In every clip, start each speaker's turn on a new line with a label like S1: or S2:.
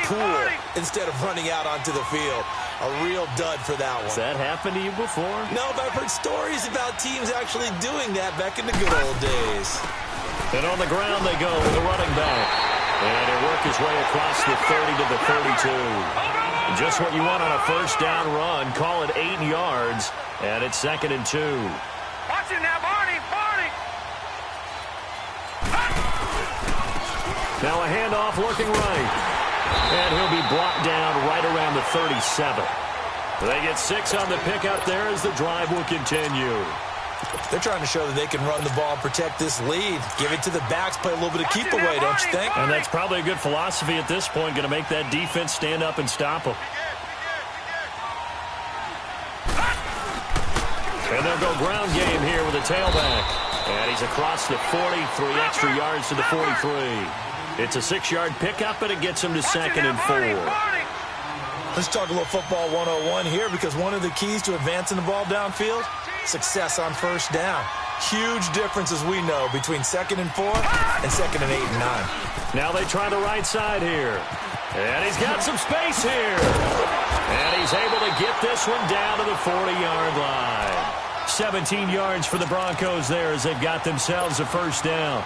S1: pool instead of running out onto the field. A real dud for that one.
S2: Has that happened to you before?
S1: No, but I've heard stories about teams actually doing that back in the good old days.
S2: And on the ground they go with a running back. And he'll work his way across the 30 to the 32. Just what you want on a first down run. Call it 8 yards. And it's 2nd and 2.
S3: Watch it now, Barney.
S2: Now a handoff looking right. And he'll be brought down right around the 37. They get 6 on the pickup there as the drive will continue.
S1: They're trying to show that they can run the ball and protect this lead. Give it to the backs, play a little bit of keep away, don't you think?
S2: And that's probably a good philosophy at this point, going to make that defense stand up and stop them. And they'll go ground game here with a tailback. And he's across the 40, 3 extra yards to the 43. It's a 6-yard pickup, and it gets him to 2nd and 4.
S1: Let's talk a little football 101 here, because one of the keys to advancing the ball downfield, success on first down. Huge difference, as we know, between 2nd and 4 and 2nd and 8 and 9.
S2: Now they try the right side here. And he's got some space here. And he's able to get this one down to the 40-yard line. 17 yards for the Broncos there as they've got themselves a first down.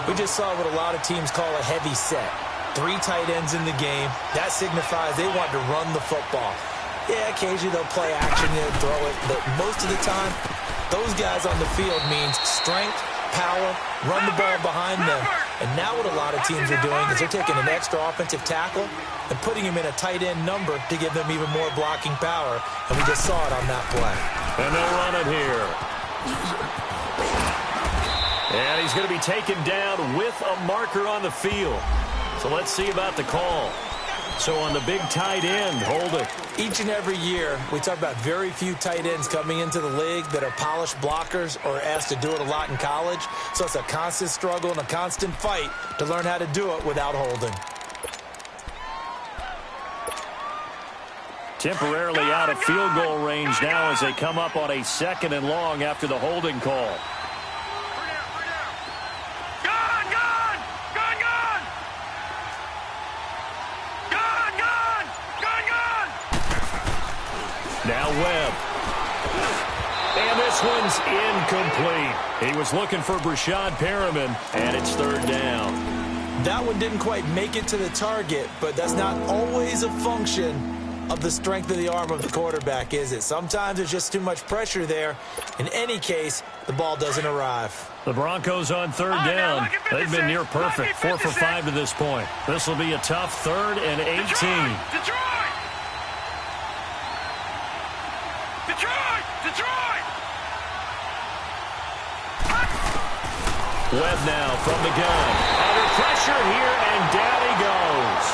S1: We just saw what a lot of teams call a heavy set. 3 tight ends in the game. That signifies they want to run the football. Yeah, occasionally they'll play action and throw it, but most of the time, those guys on the field means strength, power, run the ball behind them. And now what a lot of teams are doing is they're taking an extra offensive tackle and putting him in a tight end number to give them even more blocking power. And we just saw it on that play.
S2: And they'll run it here. And he's going to be taken down with a marker on the field. So let's see about the call. So on the big tight end, hold it.
S1: Each and every year, we talk about very few tight ends coming into the league that are polished blockers or asked to do it a lot in college. So it's a constant struggle and a constant fight to learn how to do it without holding.
S2: Temporarily out of field goal range now as they come up on a 2nd and long after the holding call. Now Webb. And this one's incomplete. He was looking for Brashad Perriman, and it's 3rd down.
S1: That one didn't quite make it to the target, but that's not always a function of the strength of the arm of the quarterback, is it? Sometimes there's just too much pressure there. In any case, the ball doesn't arrive.
S2: The Broncos on 3rd down. They've been near perfect, 4 for 5 to this point. This will be a tough 3rd and 18. Webb now from the gun. Under pressure here, and down he goes.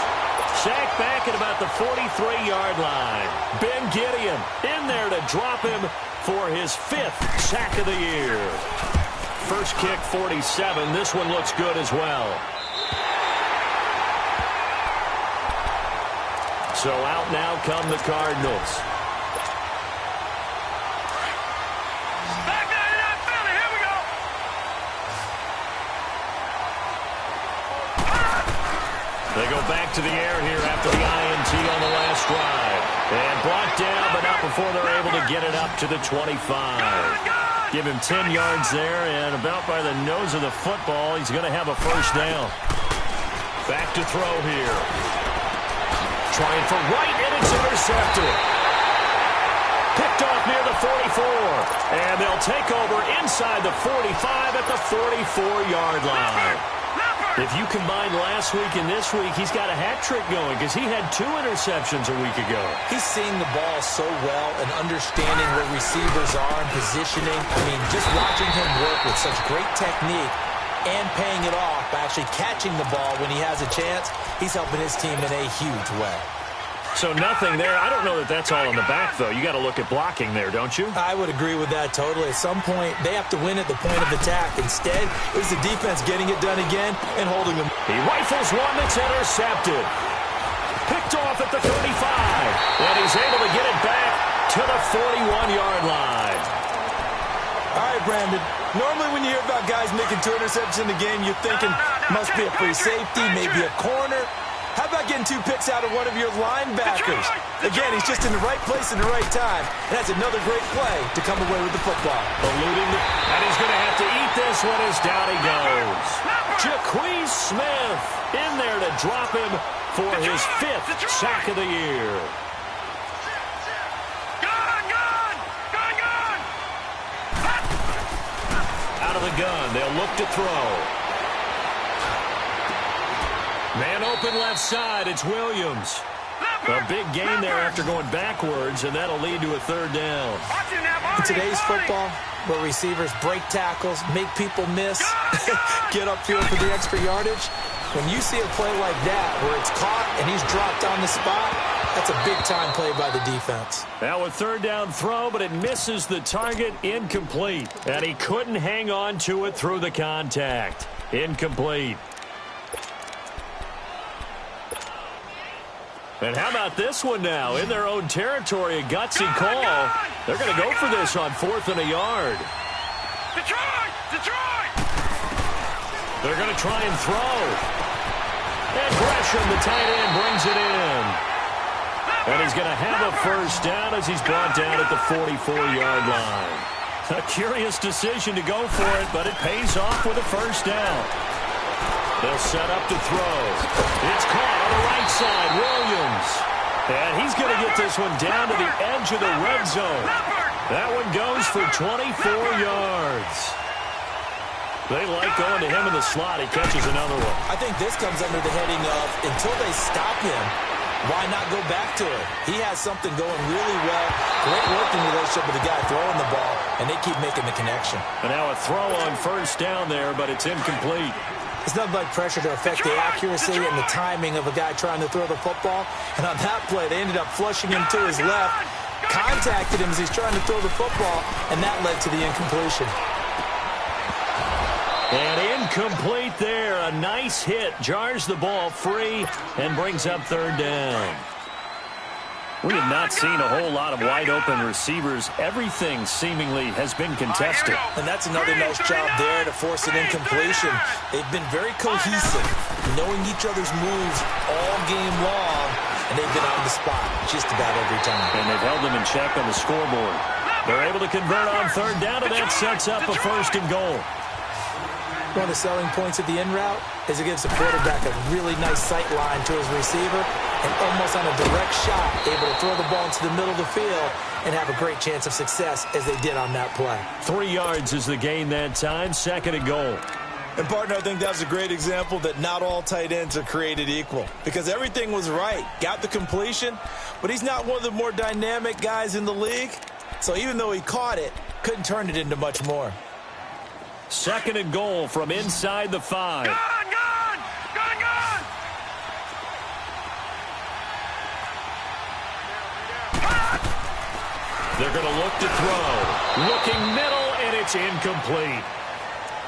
S2: Sacked back at about the 43-yard line. Ben Gideon in there to drop him for his 5th sack of the year. First kick, 47. This one looks good as well. So out now come the Cardinals. They go back to the air here after the INT on the last drive. And brought down, but not before they're able to get it up to the 25. Give him 10 yards there, and about by the nose of the football, he's going to have a first down. Back to throw here. Trying for right, and it's intercepted. Picked off near the 44. And they'll take over inside the 45 at the 44-yard line. If you combine last week and this week, he's got a hat trick going because he had 2 interceptions a week ago.
S1: He's seeing the ball so well and understanding where receivers are and positioning. I mean, just watching him work with such great technique and paying it off by actually catching the ball when he has a chance, he's helping his team in a huge way.
S2: So nothing there. I don't know that that's all in the back, though. You got to look at blocking there, don't you?
S1: I would agree with that totally. At some point, they have to win at the point of attack. Instead, it was the defense getting it done again and holding them.
S2: He rifles one that's intercepted. Picked off at the 35. And he's able to get it back to the 41-yard line.
S1: All right, Brandon. Normally when you hear about guys making 2 interceptions in the game, you're thinking must be a free safety, maybe a corner. How about getting 2 picks out of one of your linebackers? Again, he's just in the right place at the right time. And that's another great play to come away with the football.
S2: And he's going to have to eat this one as down he goes. Jaquez Smith in there to drop him for his 5th sack of the year. Out of the gun, they'll look to throw. Man open left side, it's Williams. A big gain there after going backwards, and that'll lead to a 3rd down.
S1: In today's football, where receivers break tackles, make people miss, get upfield for the extra yardage, when you see a play like that where it's caught and he's dropped on the spot, that's a big-time play by the defense.
S2: Now a 3rd down throw, but it misses the target, incomplete. And he couldn't hang on to it through the contact. Incomplete. And how about this one now? In their own territory, a gutsy call. They're going to go for this on 4th and a yard.
S3: Detroit!
S2: They're going to try and throw. And Gresham, the tight end, brings it in. And he's going to have a 1st down as he's brought down at the 44-yard line. A curious decision to go for it, but it pays off with a 1st down. They'll set up to throw. It's caught on the right side, Williams. And he's going to get this one down to the edge of the red zone. That one goes for 24 yards. They like going to him in the slot. He catches another one.
S1: I think this comes under the heading of, until they stop him, why not go back to it? He has something going really well. Great working relationship with the guy throwing the ball, and they keep making the connection.
S2: And now a throw on 1st down there, but it's incomplete.
S1: It's nothing like pressure to affect the accuracy and the timing of a guy trying to throw the football. And on that play, they ended up flushing him to his left, contacted him as he's trying to throw the football, and that led to the incompletion.
S2: And incomplete there. A nice hit. Jars the ball free and brings up 3rd down. We have not seen a whole lot of wide-open receivers. Everything seemingly has been contested.
S1: And that's another nice job there to force an incompletion. They've been very cohesive, knowing each other's moves all game long, and they've been on the spot just about every time.
S2: And they've held them in check on the scoreboard. They're able to convert on 3rd down, and that sets up a 1st and goal.
S1: One of the selling points of the in route is it gives the quarterback a really nice sight line to his receiver and almost on a direct shot able to throw the ball into the middle of the field and have a great chance of success as they did on that play.
S2: 3 yards is the gain that time, 2nd and goal.
S1: And, partner, I think that's a great example that not all tight ends are created equal because everything was right. Got the completion, but he's not one of the more dynamic guys in the league. So even though he caught it, couldn't turn it into much more.
S2: 2nd and goal from inside the 5.
S3: Gun!
S2: They're going to look to throw. Looking middle, and it's incomplete.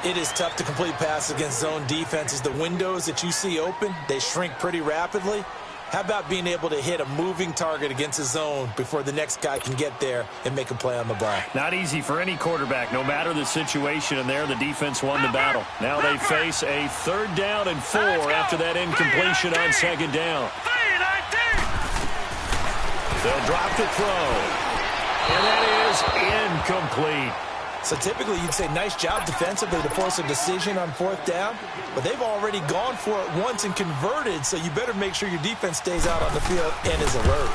S1: It is tough to complete passes against zone defenses. The windows that you see open, they shrink pretty rapidly. How about being able to hit a moving target against a zone before the next guy can get there and make a play on the ball?
S2: Not easy for any quarterback, no matter the situation, and there the defense won the battle. Now they face a 3rd down and 4 after that incompletion on 2nd down. They'll drop to throw, and that is incomplete.
S1: So typically you'd say nice job defensively to force a decision on 4th down, but they've already gone for it once and converted, so you better make sure your defense stays out on the field and is alert.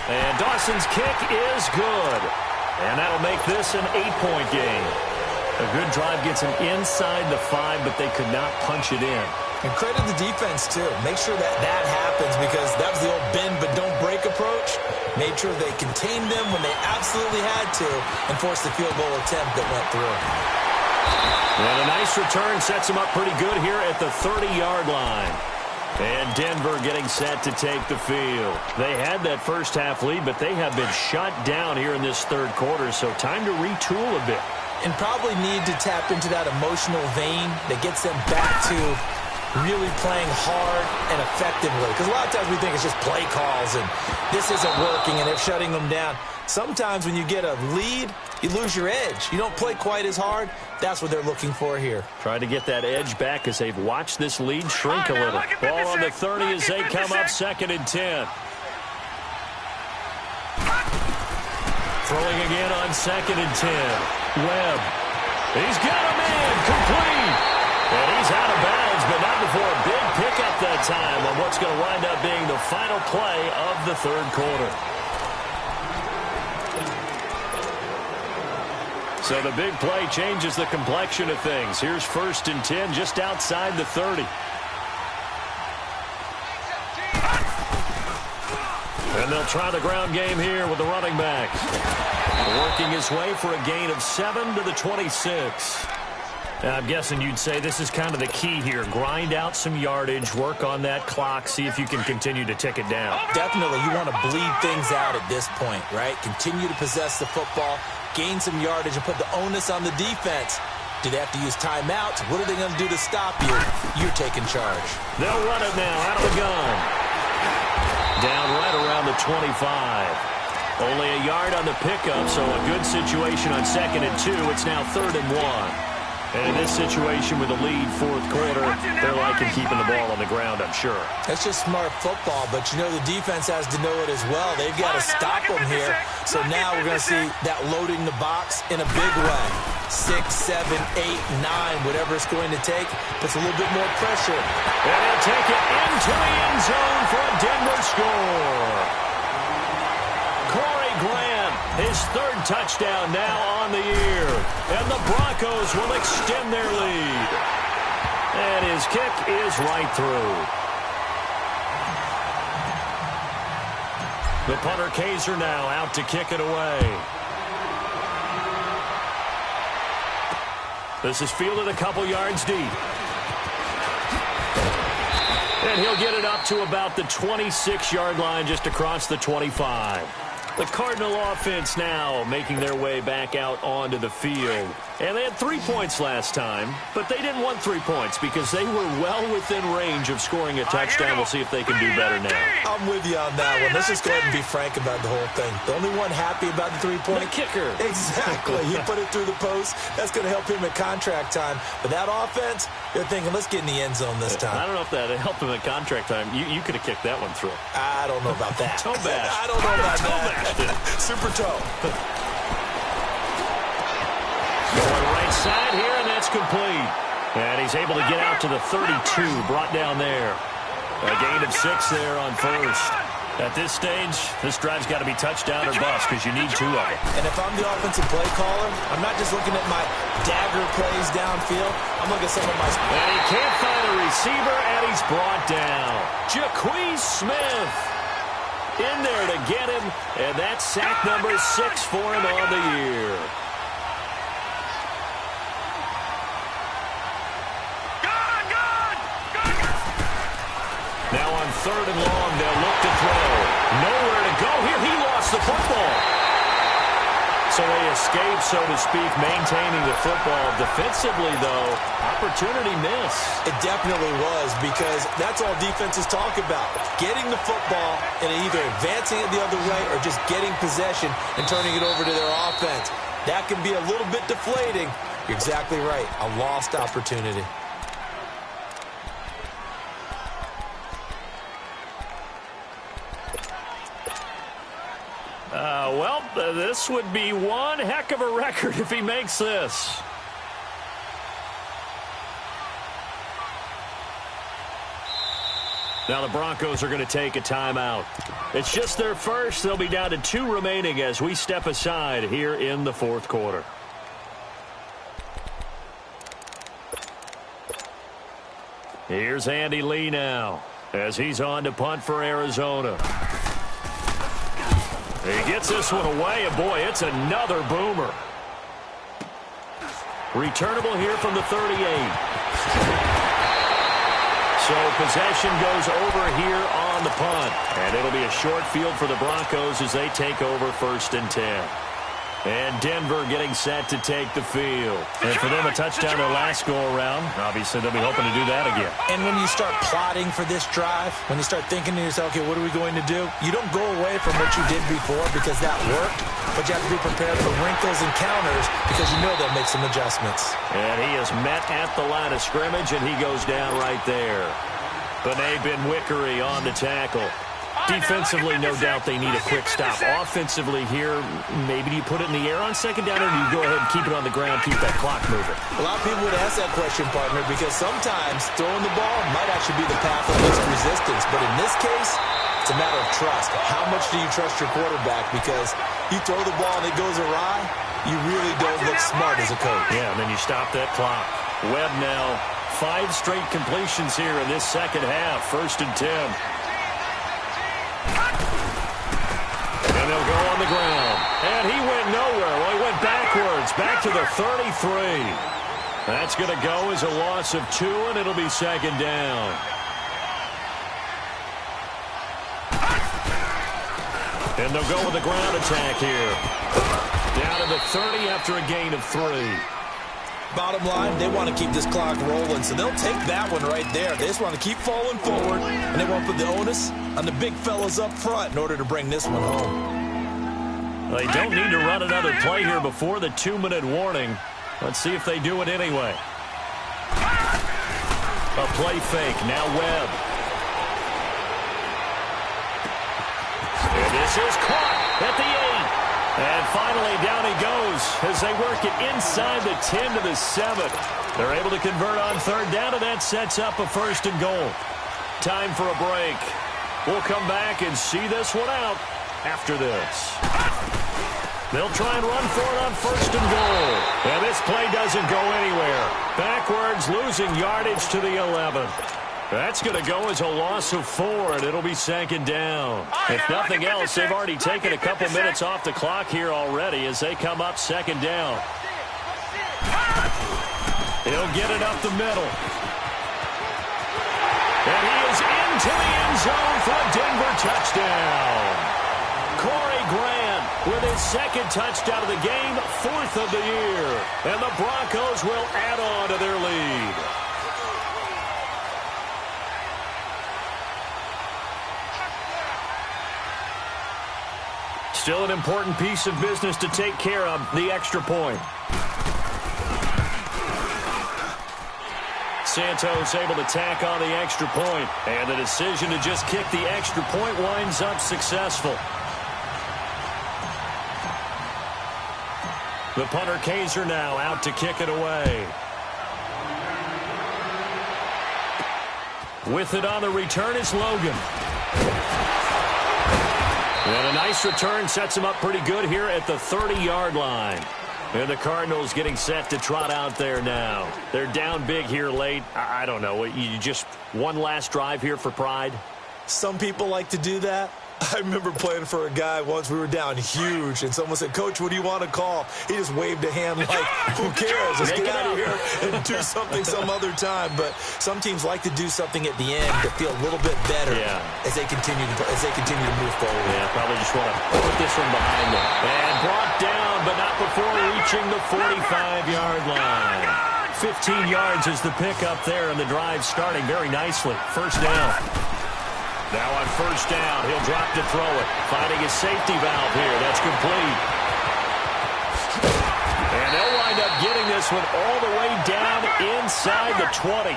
S2: And Dawson's kick is good, and that'll make this an 8-point game. A good drive gets them inside the 5, but they could not punch it in.
S1: And credit the defense, too. Make sure that that happens because that was the old bend but don't break approach. Made sure they contained them when they absolutely had to and forced the field goal attempt that went through.
S2: And a nice return sets them up pretty good here at the 30-yard line. And Denver getting set to take the field. They had that first half lead, but they have been shut down here in this 3rd quarter, so time to retool a bit.
S1: And probably need to tap into that emotional vein that gets them back to really playing hard and effectively. Because a lot of times we think it's just play calls and this isn't working and they're shutting them down. Sometimes when you get a lead, you lose your edge. You don't play quite as hard. That's what they're looking for here.
S2: Trying to get that edge back as they've watched this lead shrink a little. Ball on the 30 as they come up 2nd and 10. Throwing again on 2nd and 10. Webb. He's got a man. Complete. And he's out of bounds, but not before a big pickup that time on what's going to wind up being the final play of the 3rd quarter. So the big play changes the complexion of things. Here's 1st and 10 just outside the 30. And they'll try the ground game here with the running back. Working his way for a gain of 7 to the 26. I'm guessing you'd say this is kind of the key here. Grind out some yardage, work on that clock, see if you can continue to tick it down.
S1: Definitely, you want to bleed things out at this point, right? Continue to possess the football, gain some yardage, and put the onus on the defense. Do they have to use timeouts? What are they going to do to stop you? You're taking charge.
S2: They'll run it now out of the gun. Down right around the 25. Only a yard on the pickup, so a good situation on 2nd and 2. It's now 3rd and 1. And in this situation with a lead 4th quarter, they're liking keeping the ball on the ground, I'm sure.
S1: That's just smart football, but you know the defense has to know it as well. They've got to stop them here. So now we're going to see that loading the box in a big way. 6, 7, 8, 9, whatever it's going to take, puts a little bit more pressure.
S2: And he'll take it into the end zone for a Denver score. Corey Grant, his 3rd touchdown now on the year. And the Broncos will extend their lead. And his kick is right through. The punter Kaiser now out to kick it away. This is fielded a couple yards deep. And he'll get it up to about the 26-yard line just across the 25. The Cardinal offense now making their way back out onto the field. And they had 3 points last time, but they didn't want 3 points because they were well within range of scoring a touchdown. We'll see if they can do better now.
S1: I'm with you on that one. Let's just go ahead and be frank about the whole thing. The only one happy about the 3-point?
S2: The kicker.
S1: Exactly. He put it through the post. That's going to help him at contract time. But that offense, they're thinking, let's get in the end zone this time.
S2: I don't know if that helped him at contract time. You could have kicked that one through.
S1: I don't know about that.
S2: Toe bash.
S1: I don't know about that. Super toe.
S2: Going right side here, and that's complete. And he's able to get out to the 32, brought down there. A gain of 6 there on 1st. At this stage, this drive's got to be touchdown or bust because you need 2 of them.
S1: And if I'm the offensive play caller, I'm not just looking at my dagger plays downfield. I'm looking at some of my...
S2: And he can't find a receiver, and he's brought down. Jaquez Smith in there to get him, and that's sack number 6 for him on the year. Now on 3rd and long, they'll look to throw. Nowhere to go here. He lost the football. So they escape, so to speak, maintaining the football. Defensively, though, opportunity miss.
S1: It definitely was, because that's all defenses talk about. Getting the football and either advancing it the other way or just getting possession and turning it over to their offense. That can be a little bit deflating. You're exactly right. A lost opportunity.
S2: This would be one heck of a record if he makes this. Now the Broncos are going to take a timeout. It's just their first. They'll be down to 2 remaining as we step aside here in the 4th quarter. Here's Andy Lee now as he's on to punt for Arizona. He gets this one away, and boy, it's another boomer. Returnable here from the 38. So possession goes over here on the punt. And it'll be a short field for the Broncos as they take over 1st and 10. And Denver getting set to take the field. And for them, a touchdown their last go-around. Obviously, they'll be hoping to do that again.
S1: And when you start plotting for this drive, when you start thinking to yourself, okay, what are we going to do? You don't go away from what you did before because that worked, but you have to be prepared for wrinkles and counters because you know they'll make some adjustments.
S2: And he is met at the line of scrimmage, and he goes down right there. Benet Benwickery on the tackle. Defensively, no doubt they need a quick stop. Offensively here, maybe do you put it in the air on second down, or do you go ahead and keep it on the ground, keep that clock moving?
S1: A lot of people would ask that question, partner, because sometimes throwing the ball might actually be the path of least resistance. But in this case, it's a matter of trust. How much do you trust your quarterback? Because you throw the ball and it goes awry, you really don't look smart as a coach.
S2: Yeah, and then you stop that clock. Webb now, 5 straight completions here in this second half. 1st and 10. And they'll go on the ground. And he went nowhere. Well, he went backwards, back to the 33. That's going to go as a loss of 2, and it'll be second down. And they'll go with the ground attack here. Down to the 30 after a gain of 3.
S1: Bottom line, they want to keep this clock rolling, so they'll take that one right there. They just want to keep falling forward, and they want to put the onus on the big fellas up front in order to bring this one home.
S2: They don't need to run another play here before the 2-minute warning. Let's see if they do it anyway. A play fake, now Webb. And this is caught at the 8. And finally, down he goes as they work it inside the 10 to the 7. They're able to convert on 3rd down, and that sets up a 1st and goal. Time for a break. We'll come back and see this one out after this. They'll try and run for it on 1st and goal. And this play doesn't go anywhere. Backwards, losing yardage to the 11. That's going to go as a loss of 4, and it'll be second down. If nothing else, they've already taken a couple minutes off the clock here already as they come up second down. He'll get it up the middle. And he is into the end zone for a Denver touchdown. Corey Grant with his 2nd touchdown of the game, 4th of the year. And the Broncos will add on to their lead. Still an important piece of business to take care of, the extra point. Santos able to tack on the extra point, and the decision to just kick the extra point winds up successful. The punter Kaiser now out to kick it away. With it on the return is Logan. And a nice return sets him up pretty good here at the 30-yard line. And the Cardinals getting set to trot out there now. They're down big here late. I don't know. You just one last drive here for pride?
S1: Some people like to do that. I remember playing for a guy once. We were down huge, and someone said, "Coach, what do you want to call?" He just waved a hand like, who cares? Let's get out of here and do something some other time. But some teams like to do something at the end to feel a little bit better as they continue to move forward.
S2: Yeah, probably just want to put this one behind them. And brought down, but not before reaching the 45-yard line. 15 yards is the pickup there, and the drive starting very nicely. 1st down. Now on 1st down, he'll drop to throw it. Finding his safety valve here. That's complete. And they'll wind up getting this one all the way down inside the 20.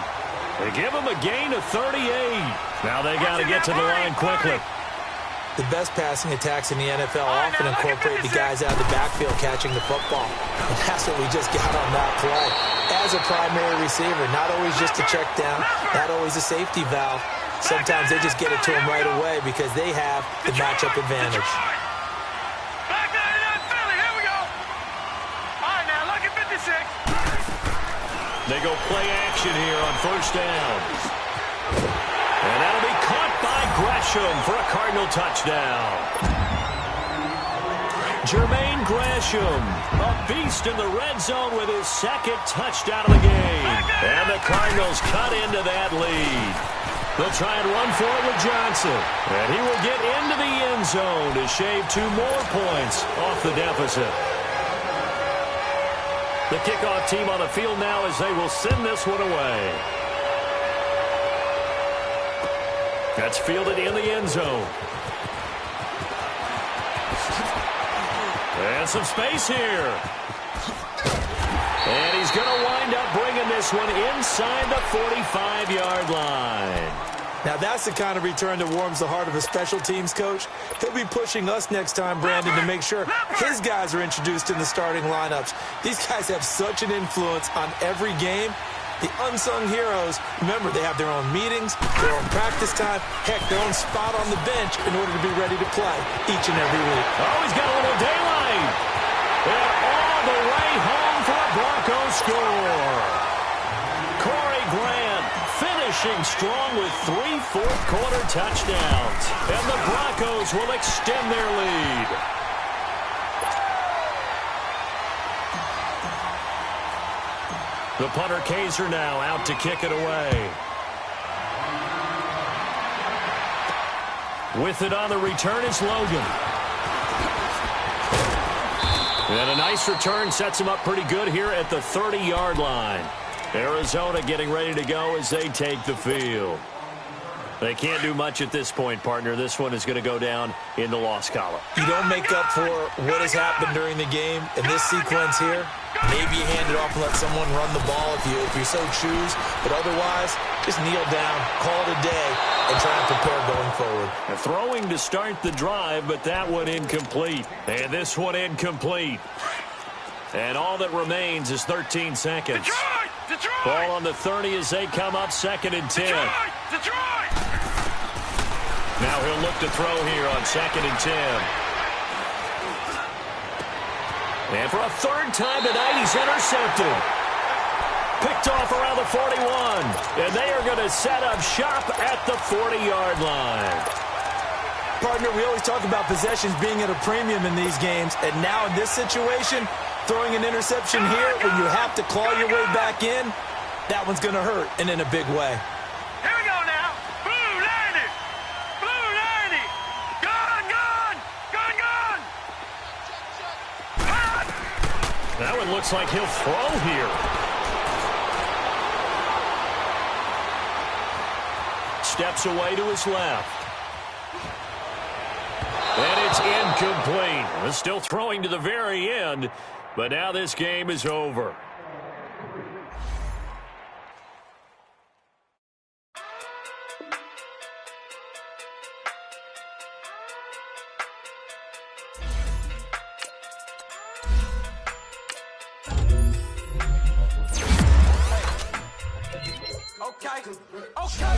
S2: They give him a gain of 38. Now they got to get to the line quickly.
S1: The best passing attacks in the NFL often incorporate the guys out of the backfield catching the football. And that's what we just got on that play. As a primary receiver, not always just a check down, not always a safety valve. Sometimes they just get it to them right away because they have the matchup advantage.
S3: Back there in Philly, here we go. All right, now look at 56.
S2: They go play action here on 1st down. And that'll be caught by Gresham for a Cardinal touchdown. Jermaine Gresham, a beast in the red zone with his 2nd touchdown of the game. And the Cardinals cut into that lead. They'll try and run for it with Johnson. And he will get into the end zone to shave 2 more points off the deficit. The kickoff team on the field now as they will send this one away. That's fielded in the end zone. And some space here. And he's going to wind up bringing this one inside the 45-yard line.
S1: Now, that's the kind of return that warms the heart of a special teams coach. He'll be pushing us next time, Brandon, to make sure his guys are introduced in the starting lineups. These guys have such an influence on every game. The unsung heroes, remember, they have their own meetings, their own practice time, heck, their own spot on the bench in order to be ready to play each and every week.
S2: Oh, he's got a little daylight. And all the way home for a Broncos score. Corey Grant finishing strong with 3 fourth-quarter touchdowns. And the Broncos will extend their lead. The punter Kaiser now out to kick it away. With it on the return is Logan. And a nice return sets him up pretty good here at the 30-yard line. Arizona getting ready to go as they take the field. They can't do much at this point, partner. This one is going to go down in the loss column.
S1: You don't make up for what has happened during the game in this sequence here. Maybe you hand it off and let someone run the ball if you so choose. But otherwise, just kneel down, call it a day, and try and prepare going forward.
S2: A throwing to start the drive, but that one incomplete. And this one incomplete. And all that remains is 13 seconds.
S3: Detroit! Detroit!
S2: Ball on the 30 as they come up 2nd and 10.
S3: Detroit! Detroit!
S2: Now he'll look to throw here on 2nd and 10. And for a third time tonight, he's intercepted. Picked off around the 41. And they are going to set up shop at the 40-yard line.
S1: Partner, we always talk about possessions being at a premium in these games. And now in this situation, throwing an interception here when you have to claw your way back in, that one's going to hurt, and in a big way.
S3: Here we go now. Blue 90. Blue 90. Gun, gun. Gun, gun.
S2: That one looks like he'll throw here. Steps away to his left. And it's incomplete. They're still throwing to the very end, but now this game is over.
S3: Okay. Okay.